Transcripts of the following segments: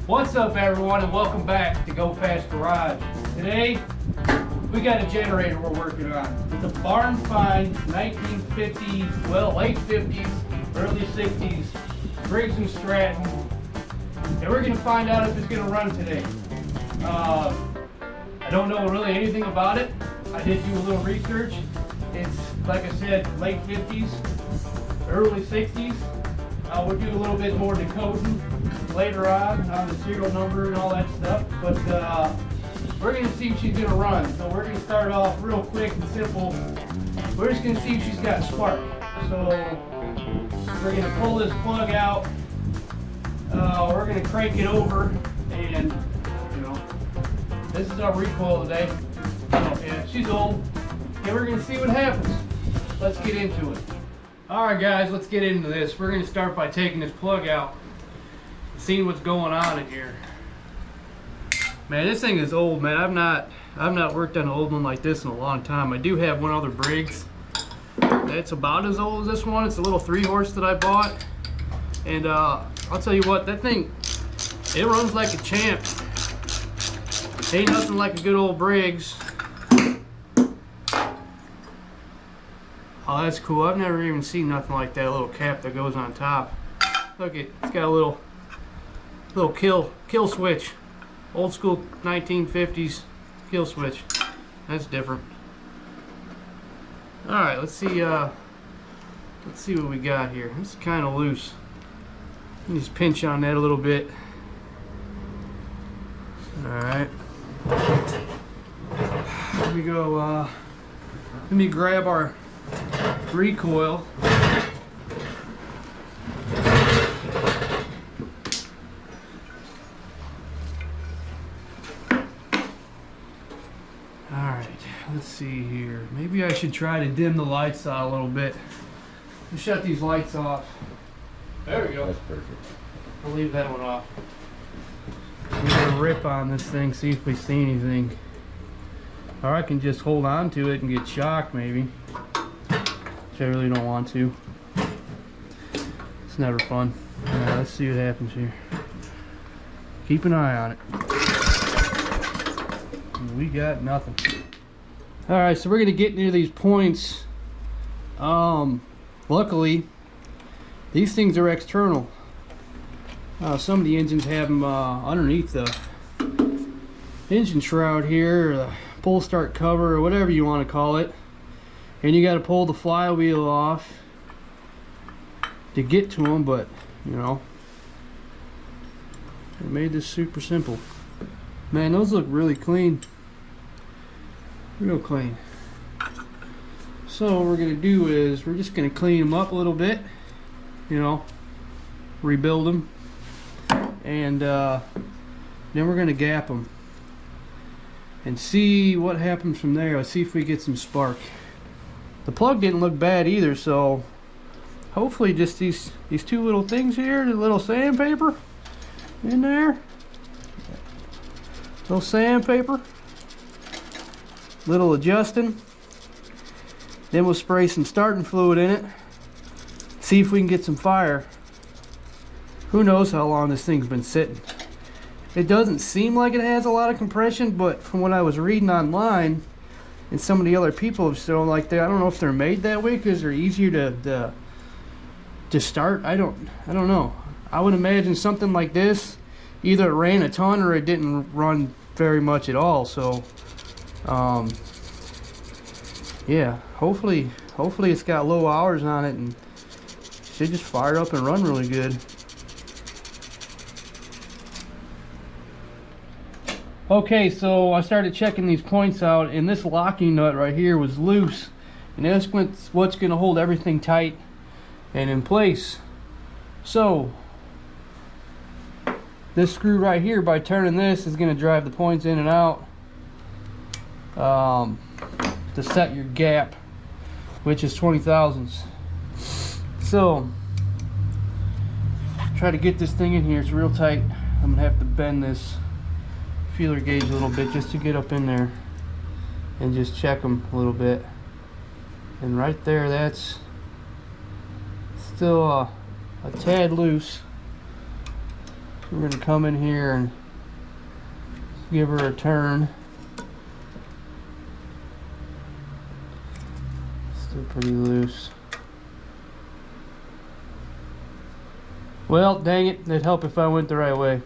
What's up, everyone, and welcome back to Go Fast Garage. Today we got a generator we're working on. It's a barn find 1950s, well, late 50s, early 60s Briggs and Stratton, and we're going to find out if it's going to run today. I don't know really anything about it. I did do a little research. It's, like I said, late 50s, early 60s. We'll do a little bit more decoding later on the serial number and all that stuff, but we're going to see if she's going to run. So we're going to start off real quick and simple. We're just going to see if she's got spark. So we're going to pull this plug out. We're going to crank it over, and you know, this is our recoil today. Oh, yeah, she's old, and we're going to see what happens. Let's get into it. Alright guys, let's get into this. We're going to start by taking this plug out, seeing what's going on in here. Man, this thing is old, man. I've not worked on an old one like this in a long time. I do have one other Briggs that's about as old as this one. It's a little 3-horse that I bought, and I'll tell you what, that thing, it runs like a champ. Ain't nothing like a good old Briggs. Oh, that's cool. I've never even seen nothing like that little cap that goes on top. Look, it's got a little kill switch. Old school 1950s kill switch. That's different. All right, let's see what we got here. It's kind of loose. Just pinch on that a little bit. All right. Here we go. Let me grab our recoil. Alright, let's see here. Maybe I should try to dim the lights out a little bit. Let's shut these lights off. There we go. That's perfect. I'll leave that one off. We're gonna rip on this thing, see if we see anything. Or I can just hold on to it and get shocked maybe. I really don't want to. It's never fun. Let's see what happens here. Keep an eye on it. We got nothing. Alright, so we're going to get near these points. Luckily, these things are external. Some of the engines have them underneath the engine shroud here, or the pull start cover, or whatever you want to call it. And you got to pull the flywheel off to get to them, but you know, they made this super simple. Man, those look really clean, real clean. So what we're gonna do is we're just gonna clean them up a little bit, you know, rebuild them, and then we're gonna gap them and see what happens from there. Let's see if we get some spark. The plug didn't look bad either, so hopefully just these two little things here, the little sandpaper in there, little sandpaper, little adjusting, then we'll spray some starting fluid in it, see if we can get some fire. Who knows how long this thing's been sitting. It doesn't seem like it has a lot of compression, but from what I was reading online, and some of the other people have shown, like, I don't know if they're made that way because they're easier to start. I don't know. I would imagine something like this, either it ran a ton or it didn't run very much at all. So yeah, hopefully it's got low hours on it and should just fire up and run really good. Okay, so I started checking these points out, and this locking nut right here was loose, and that's what's going to hold everything tight and in place. So this screw right here, by turning this, is going to drive the points in and out to set your gap, which is 20 thousandths. So try to get this thing in here. It's real tight. I'm gonna have to bend this feeler gauge a little bit just to get up in there and just check them a little bit. And right there, that's still a tad loose. We're going to come in here and give her a turn. Still pretty loose. Well, dang it, it'd help if I went the right way.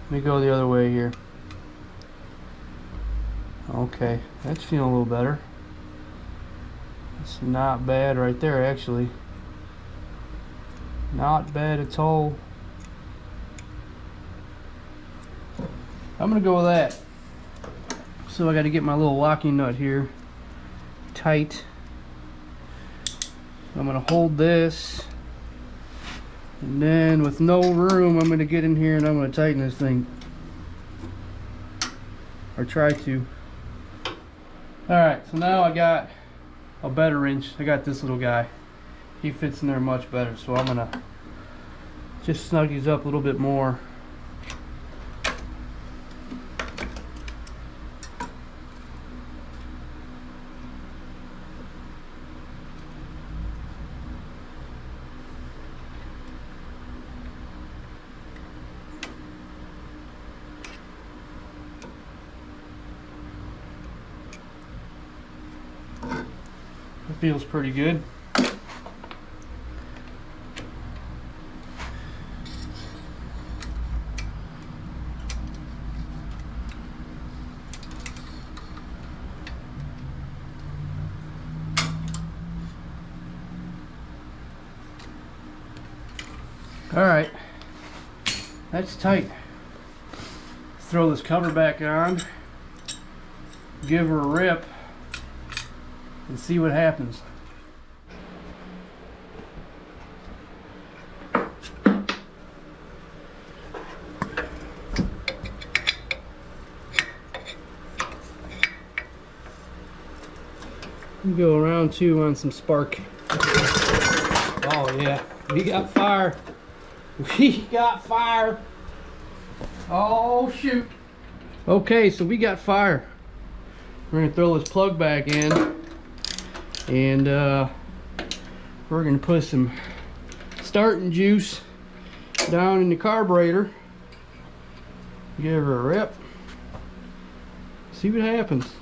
Let me go the other way here. Okay, that's feeling a little better. It's not bad right there, actually. Not bad at all. I'm gonna go with that. So I got to get my little locking nut here tight. I'm gonna hold this, and then with no room, I'm gonna get in here and I'm gonna tighten this thing, or try to. All right, so now I got a better wrench. I got this little guy. He fits in there much better. So I'm gonna just snug these up a little bit more. It feels pretty good. All right, that's tight. Let's throw this cover back on, give her a rip, and see what happens. We go around two on some spark. Oh yeah, we got fire. We got fire. Oh shoot. Okay, so we got fire. We're gonna throw this plug back in, and we're gonna put some starting juice down in the carburetor. Give her a rip. See what happens.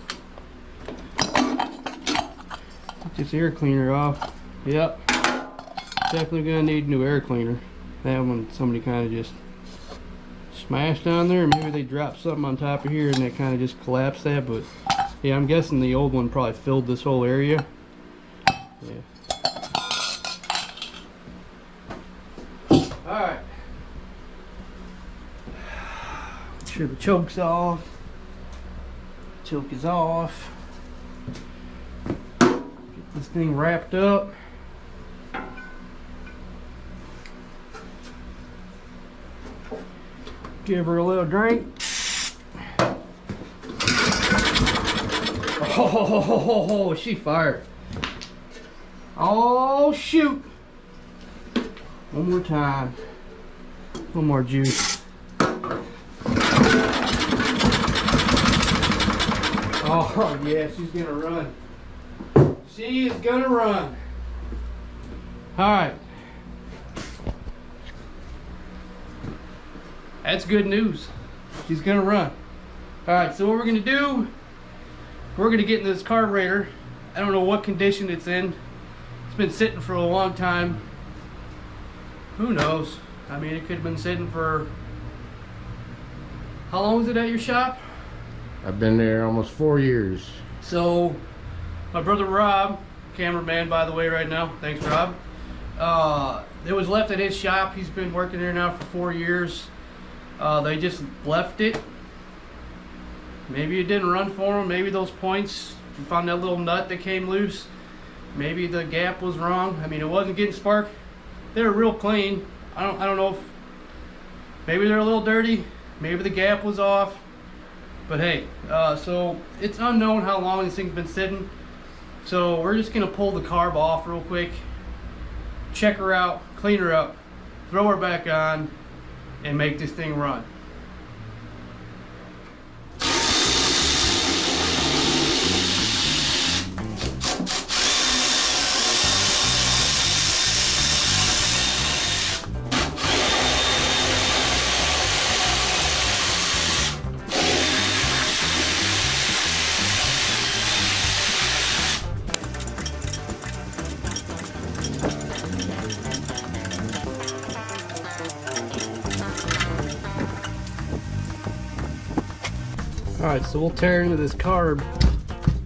Get this air cleaner off. Yep. Definitely gonna need a new air cleaner. That one somebody kind of just smashed on there. Maybe they dropped something on top of here and that kind of just collapsed that. But yeah, I'm guessing the old one probably filled this whole area. Yeah. Alright. Make sure the choke's off. Choke is off. Get this thing wrapped up. Give her a little drink. Oh, she fired. Oh, shoot. One more time. One more juice. Oh, yeah, she's gonna run. She is gonna run. All right. That's good news. She's gonna run. All right, so what we're gonna do, we're gonna get in this carburetor. I don't know what condition it's in. It's been sitting for a long time. Who knows? I mean, it could have been sitting for, how long was it at your shop? I've been there almost 4 years. So, my brother Rob, cameraman by the way right now, thanks Rob. It was left at his shop. He's been working there now for 4 years. They just left it. Maybe it didn't run for them. Maybe those points, you found that little nut that came loose. Maybe the gap was wrong. I mean, it wasn't getting spark. They were real clean. I don't know if maybe they're a little dirty. Maybe the gap was off. But hey, so it's unknown how long this thing's been sitting. So we're just gonna pull the carb off real quick, check her out, clean her up, throw her back on, and make this thing run. Alright, so we'll tear into this carb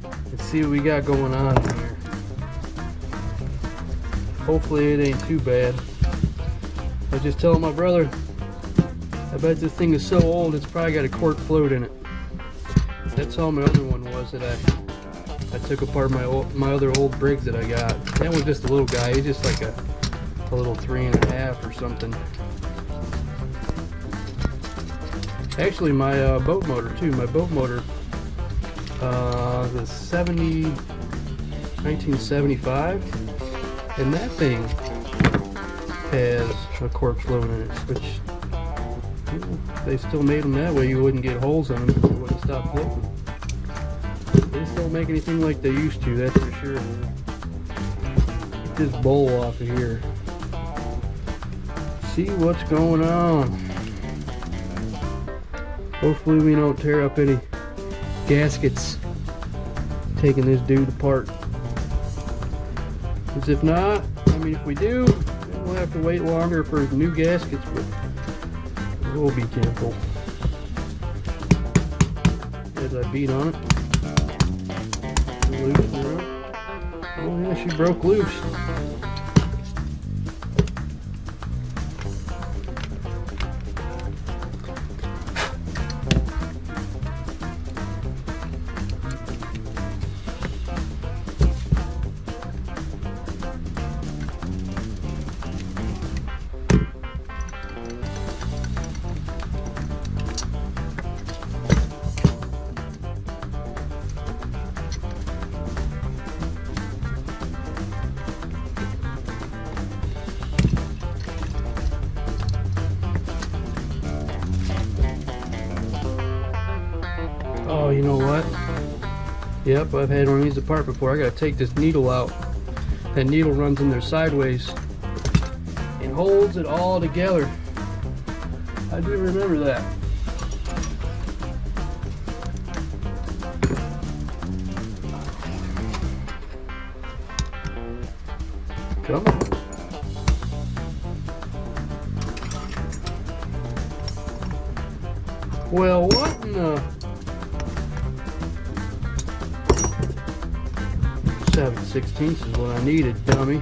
and see what we got going on here. Hopefully it ain't too bad. I was just telling my brother, I bet this thing is so old it's probably got a cork float in it. That's how my other one was that I took apart my other old Briggs that I got. That was just a little guy. He's just like a little 3.5 or something. Actually, my boat motor too. My boat motor, the 1975, and that thing has a cork float in it, which, you know, they still made them that way. You wouldn't get holes in them if they wouldn't stop floating. They just don't make anything like they used to, that's for sure. Get this bowl off of here. See what's going on. Hopefully we don't tear up any gaskets taking this dude apart. Because if not, I mean, if we do, then we'll have to wait longer for new gaskets, but we'll be careful. As I beat on it. Oh yeah, she broke loose. Oh, you know what? Yep, I've had one of these apart before. I gotta take this needle out. That needle runs in there sideways and holds it all together. I do remember that. Come on. Well, what in the... 7/16 is what I needed, dummy.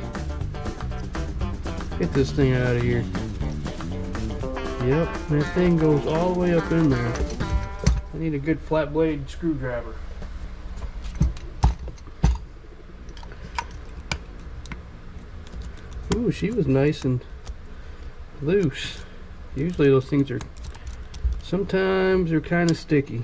Get this thing out of here. Yep, that thing goes all the way up in there. I need a good flat blade screwdriver. Ooh, she was nice and loose. Usually those things are, sometimes they're kind of sticky.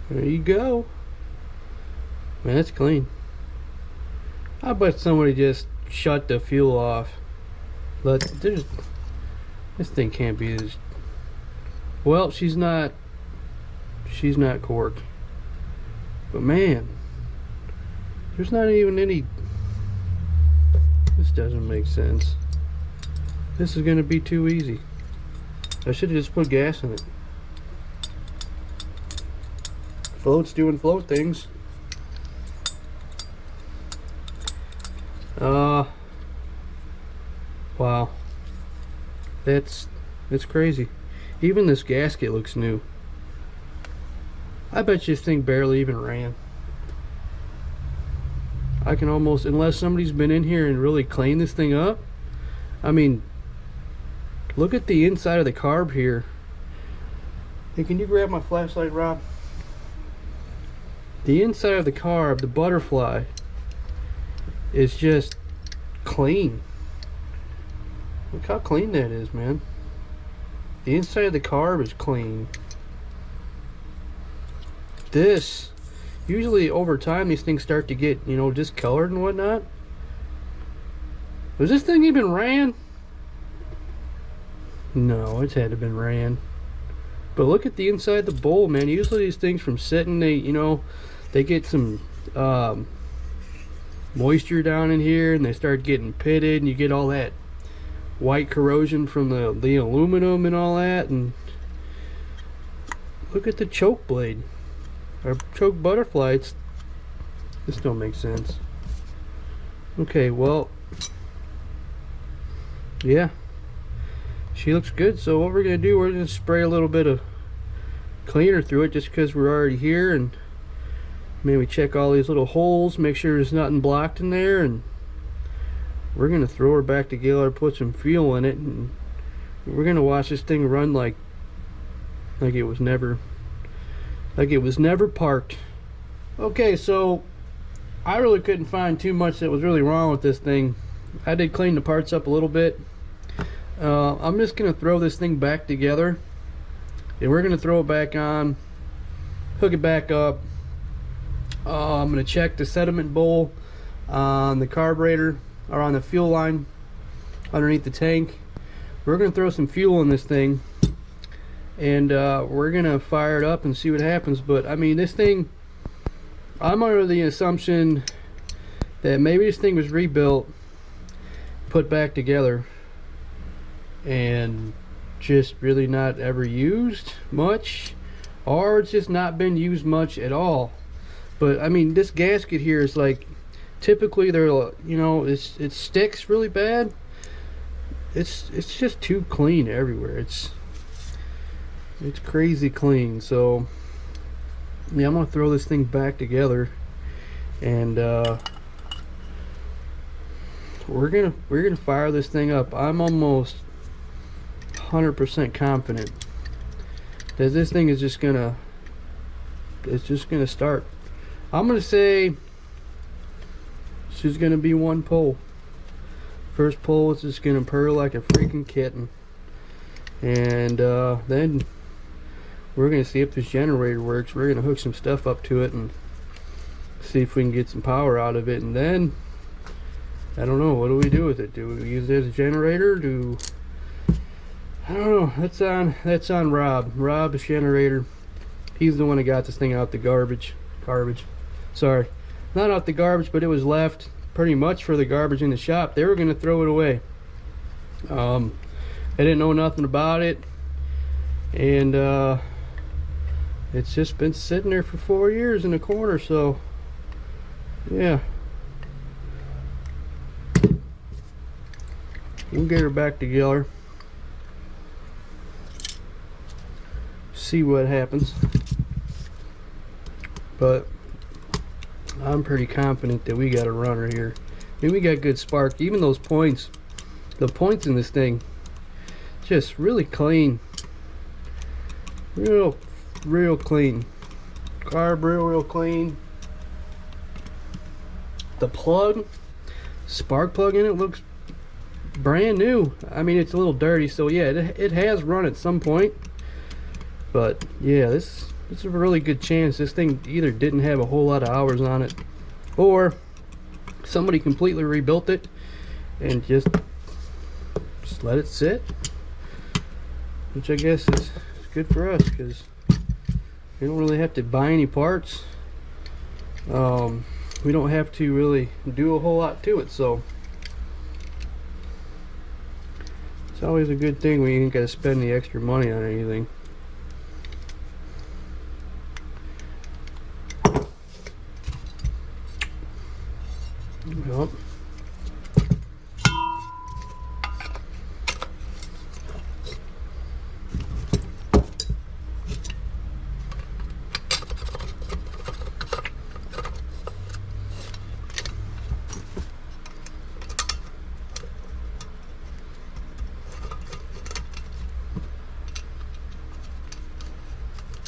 There you go. Man, that's clean. I bet somebody just shut the fuel off. But this thing can't be this. Well, she's not corked. But man, there's not even any. This doesn't make sense. This is gonna be too easy. I should have just put gas in it. Float's doing float things. Wow. That's crazy. Even this gasket looks new. I bet this thing barely even ran. I can almost, unless somebody's been in here and really cleaned this thing up. I mean, look at the inside of the carb here. Hey, can you grab my flashlight, Rob? The inside of the carb, the butterfly, is just clean. Look how clean that is, man. The inside of the carb is clean. This, usually over time these things start to get, you know, discolored and whatnot. Was this thing even ran? No, it's had to have been ran. But look at the inside of the bowl, man. Usually these things from sitting, they, you know, they get some moisture down in here and they start getting pitted and you get all that white corrosion from the aluminum and all that. And look at the choke blade, or choke butterfly. This don't make sense. Okay, well, yeah, she looks good. So what we're gonna do, we're gonna spray a little bit of cleaner through it, just because we're already here, and maybe check all these little holes, make sure there's nothing blocked in there, and we're gonna throw her back together, put some fuel in it, and we're gonna watch this thing run like it was never parked. Okay, so I really couldn't find too much that was really wrong with this thing. I did clean the parts up a little bit. I'm just gonna throw this thing back together, and we're gonna throw it back on, hook it back up. I'm gonna check the sediment bowl on the carburetor, or on the fuel line underneath the tank. We're gonna throw some fuel in this thing, and we're gonna fire it up and see what happens. But I mean, this thing, I'm under the assumption that maybe this thing was rebuilt, put back together, and just really not ever used much, or it's just not been used much at all. But I mean, this gasket here is like, typically they're, you know, it sticks really bad. It's just too clean everywhere. It's crazy clean. So yeah, I'm gonna throw this thing back together, and we're gonna fire this thing up. I'm almost 100% confident that this thing is just gonna start. I'm gonna say she's gonna be one pull. First pull, it's just gonna purr like a freaking kitten, and then we're gonna see if this generator works. We're gonna hook some stuff up to it and see if we can get some power out of it, and then I don't know, what do we do with it? Do we use it as a generator? I don't know. That's on Rob. Rob's generator. He's the one that got this thing out the garbage. Sorry, not out the garbage, but it was left pretty much for the garbage in the shop. They were gonna throw it away. I didn't know nothing about it, and it's just been sitting there for 4 years in the corner. So yeah, we'll get her back together, see what happens. But I'm pretty confident that we got a runner here. I mean, we got good spark. Even those points, the points in this thing, just really clean. Real clean. Carb real clean. The plug, spark plug in it, looks brand new. I mean, it's a little dirty, so yeah, it has run at some point. But yeah, this is a really good chance this thing either didn't have a whole lot of hours on it, or somebody completely rebuilt it and just let it sit, which I guess is good for us, because we don't really have to buy any parts. We don't have to really do a whole lot to it, so it's always a good thing when you ain't got to spend the extra money on anything. Yep.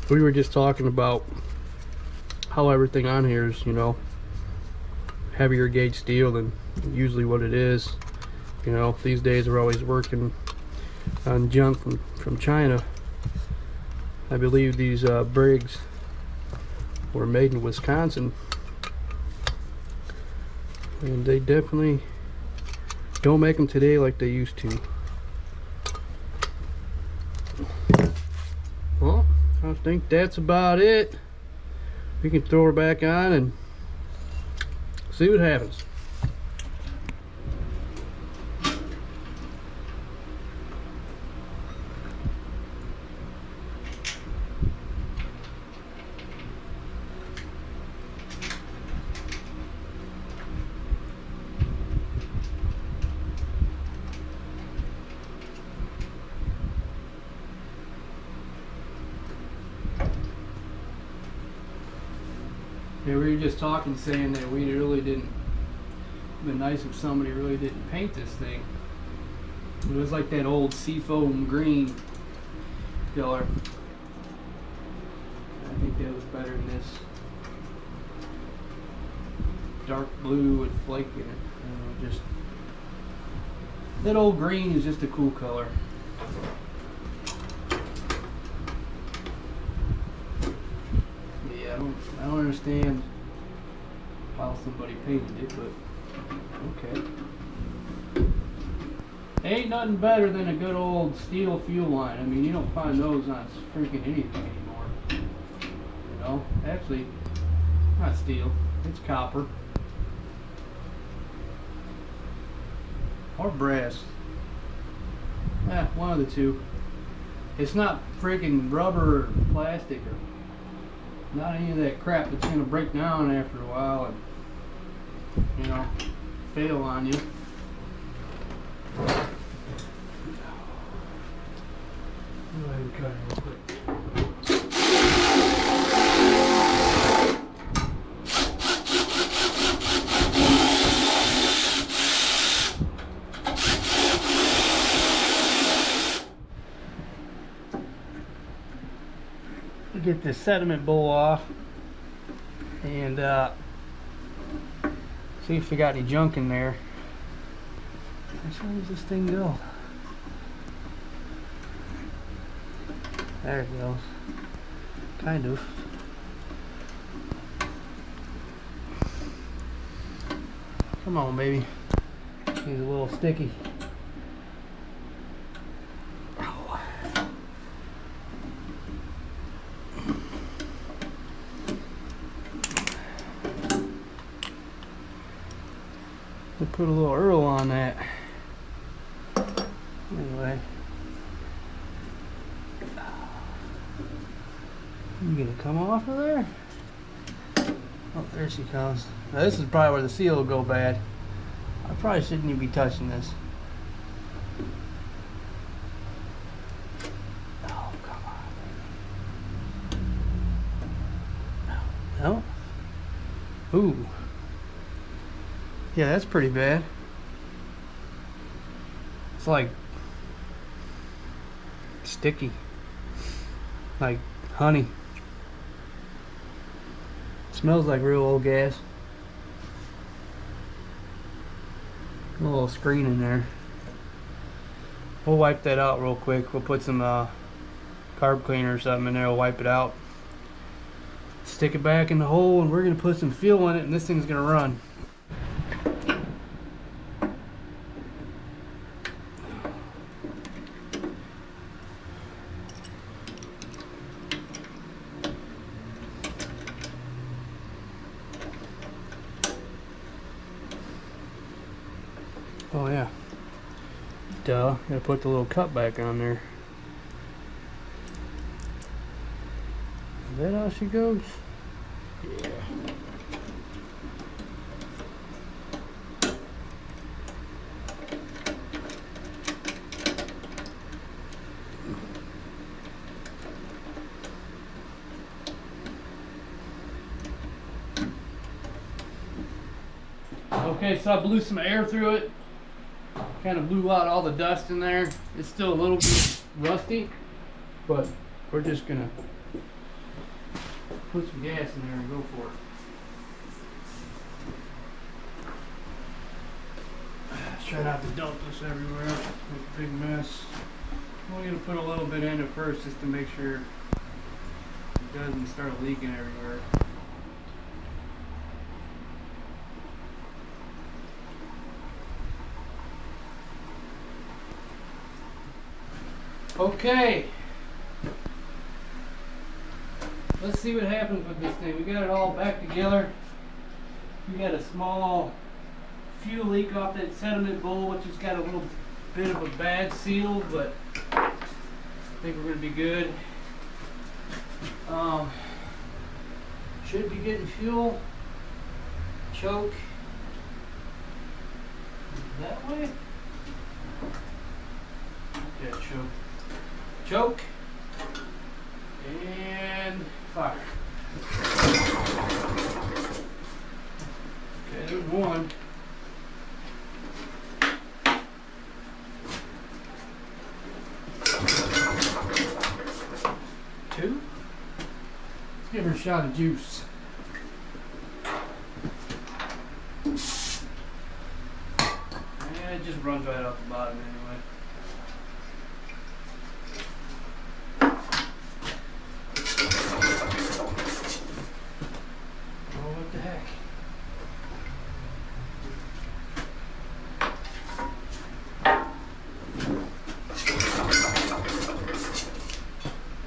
We were just talking about how everything on here is, you know, heavier gauge steel than usually what it is. You know, these days we're always working on junk from China. I believe these Briggs were made in Wisconsin, and they definitely don't make them today like they used to. Well, I think that's about it. We can throw her back on and see what happens. Yeah, we were just talking, saying that we really didn't. It'd been nice if somebody really didn't paint this thing. It was like that old seafoam green color. I think that was better than this dark blue with flake in it. I don't know, just that old green is just a cool color. Yeah, I don't understand how somebody painted it, but okay. Ain't nothing better than a good old steel fuel line. I mean, you don't find those on freaking anything anymore. You know, actually, not steel. It's copper or brass. Yeah, one of the two. It's not freaking rubber or plastic or not any of that crap that's gonna break down after a while and, you know, fail on you. Go ahead and cut it real quick. Get this sediment bowl off and see if we got any junk in there. Where does this thing go? There it goes. Kind of. Come on, baby. He's a little sticky. Ow. We put a little Earl on that. Anyway. You gonna come off of there? Oh, there she comes. Now this is probably where the seal will go bad. I probably shouldn't even be touching this. Oh, come on. No? Ooh. Yeah, that's pretty bad. It's like sticky. Like honey. Smells like real old gas. A little screen in there. We'll wipe that out real quick. We'll put some carb cleaner or something in there. We'll wipe it out. Stick it back in the hole, and we're gonna put some fuel in it, and this thing's gonna run. Oh yeah. Duh. Gotta put the little cup back on there. Is that how she goes? Yeah. Okay, so I blew some air through it. Kind of blew out all the dust in there. It's still a little bit rusty, but we're just gonna put some gas in there and go for it. Let's try not to dump this everywhere. Make a big mess. We're gonna put a little bit in it first just to make sure it doesn't start leaking everywhere. Okay, let's see what happens with this thing. We got it all back together. We got a small fuel leak off that sediment bowl, which has got a little bit of a bad seal, but I think we're going to be good. Should be getting fuel. Choke that way. Yeah, choke. Choke and fire. 1. 2. Let's give her a shot of juice. Yeah, it just runs right out the bottom anyway. Oh, what the heck?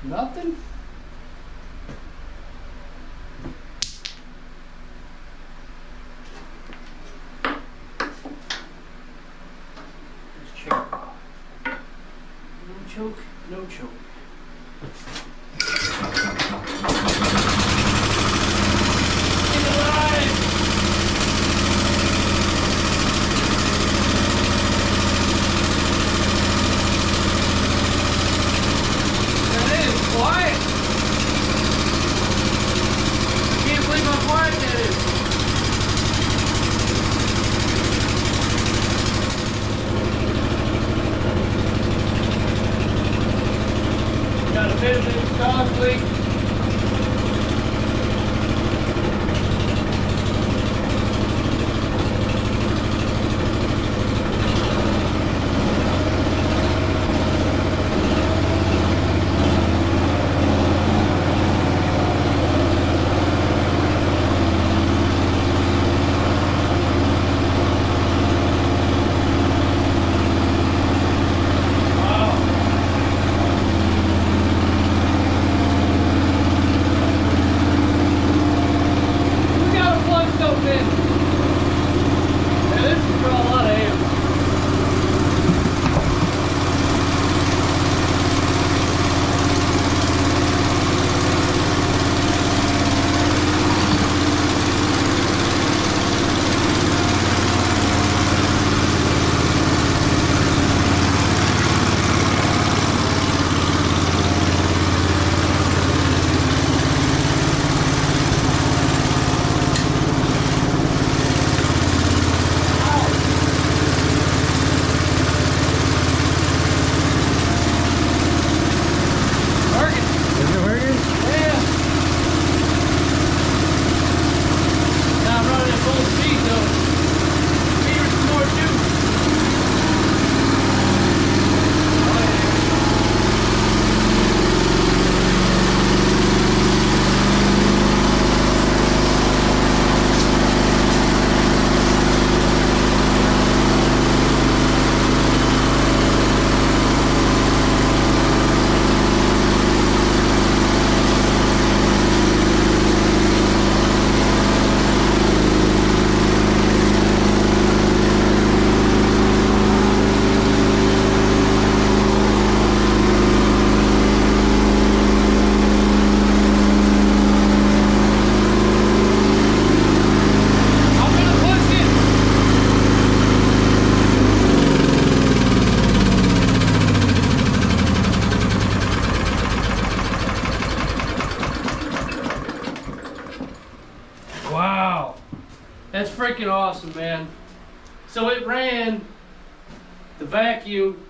Nothing? Just choke. No choke, no choke. Get alive! That is quiet. I can't believe how quiet that is. Got a bit of an exhaust leak. Wow, that's freaking awesome, man. So it ran the vacuum,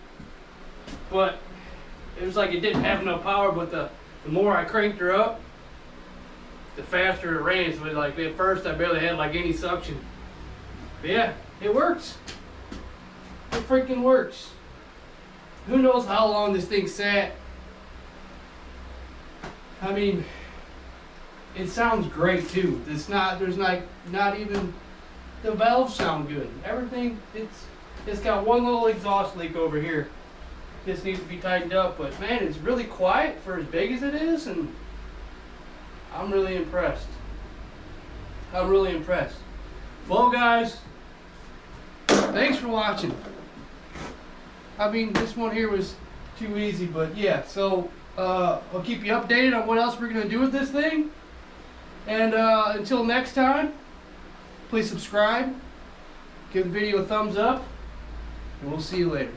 but it was like it didn't have enough power, but the more I cranked her up, the faster it ran. So like at first I barely had like any suction. But yeah, it works. It freaking works. Who knows how long this thing sat? I mean, it sounds great too. There's not even, the valves sound good. Everything, it's got one little exhaust leak over here. This needs to be tightened up, but man, it's really quiet for as big as it is, and I'm really impressed. I'm really impressed. Well guys, thanks for watching. I mean, this one here was too easy, but yeah, so I'll keep you updated on what else we're going to do with this thing. And until next time, please subscribe, give the video a thumbs up, and we'll see you later.